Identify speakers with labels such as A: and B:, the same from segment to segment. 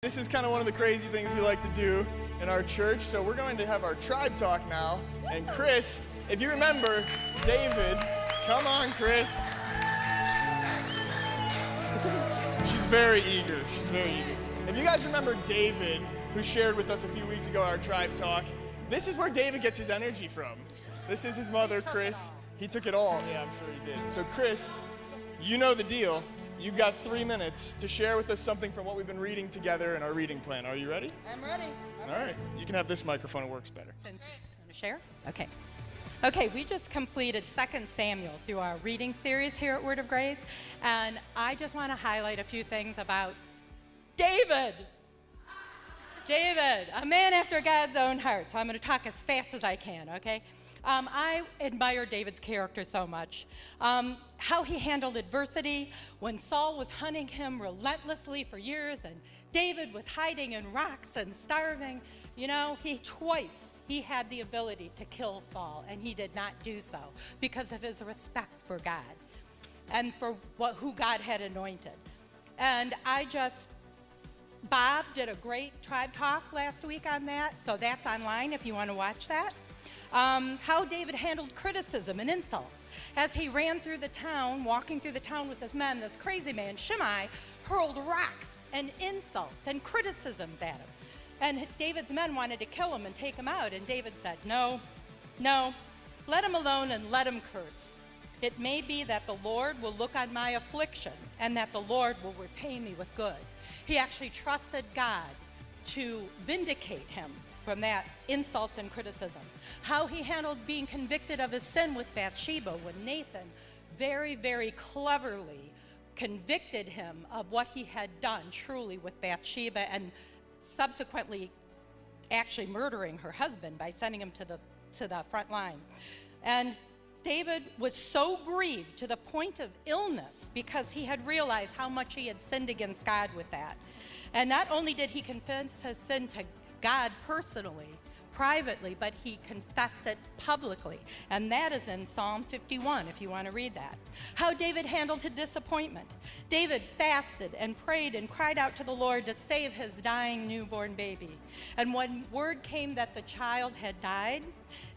A: This is kind of one of the crazy things we like to do in our church. So we're going to have our tribe talk now. And Chris, if you remember, David, come on, Chris. She's very eager. She's very eager. If you guys remember David, who shared with us a few weeks ago at our tribe talk, this is where David gets his energy from. This is his mother, Chris. He took it all. Yeah, I'm sure he did. So Chris, you know the deal. You've got 3 minutes to share with us something from what we've been reading together in our reading plan. Are you ready?
B: I'm ready.
A: All right. You can have this microphone. It works better.
B: Since you want to share? Okay. Okay, we just completed 2 Samuel through our reading series here at Word of Grace, and I just want to highlight a few things about David. David, a man after God's own heart. So I'm going to talk as fast as I can, okay? I admire David's character so much. How he handled adversity when Saul was hunting him relentlessly for years and David was hiding in rocks and starving. You know, he had the ability to kill Saul, and he did not do so because of his respect for God and for who God had anointed. And Bob did a great tribe talk last week on that, so that's online if you want to watch that. How David handled criticism and insult. As he ran through the town, walking through the town with his men, this crazy man, Shimei, hurled rocks and insults and criticisms at him. And David's men wanted to kill him and take him out, and David said, no, let him alone and let him curse. It may be that the Lord will look on my affliction and that the Lord will repay me with good. He actually trusted God to vindicate him from that insults and criticism. How he handled being convicted of his sin with Bathsheba when Nathan very, very cleverly convicted him of what he had done truly with Bathsheba and subsequently actually murdering her husband by sending him to the front line. And David was so grieved to the point of illness because he had realized how much he had sinned against God with that. And not only did he confess his sin to God personally, privately, but he confessed it publicly. And that is in Psalm 51, if you want to read that. How David handled his disappointment. David fasted and prayed and cried out to the Lord to save his dying newborn baby. And when word came that the child had died,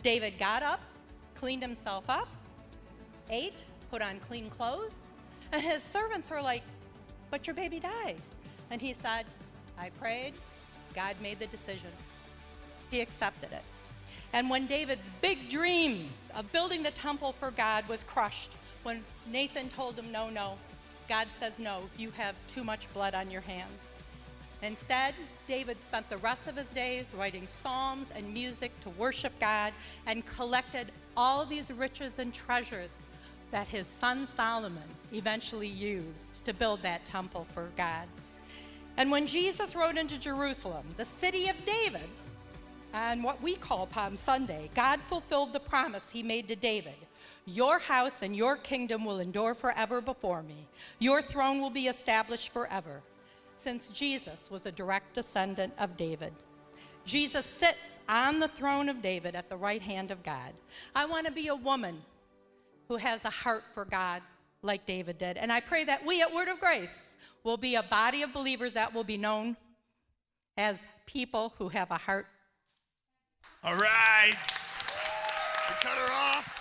B: David got up, cleaned himself up, ate, put on clean clothes, and his servants were like, but your baby died. And he said, I prayed, God made the decision. He accepted it. And when David's big dream of building the temple for God was crushed, when Nathan told him, no, God says no, you have too much blood on your hands. Instead, David spent the rest of his days writing psalms and music to worship God and collected all these riches and treasures that his son Solomon eventually used to build that temple for God. And when Jesus rode into Jerusalem, the city of David, on what we call Palm Sunday, God fulfilled the promise he made to David. Your house and your kingdom will endure forever before me. Your throne will be established forever. Since Jesus was a direct descendant of David, Jesus sits on the throne of David at the right hand of God. I want to be a woman who has a heart for God like David did. And I pray that we at Word of Grace will be a body of believers that will be known as people who have a heart.
A: All right. We cut her off.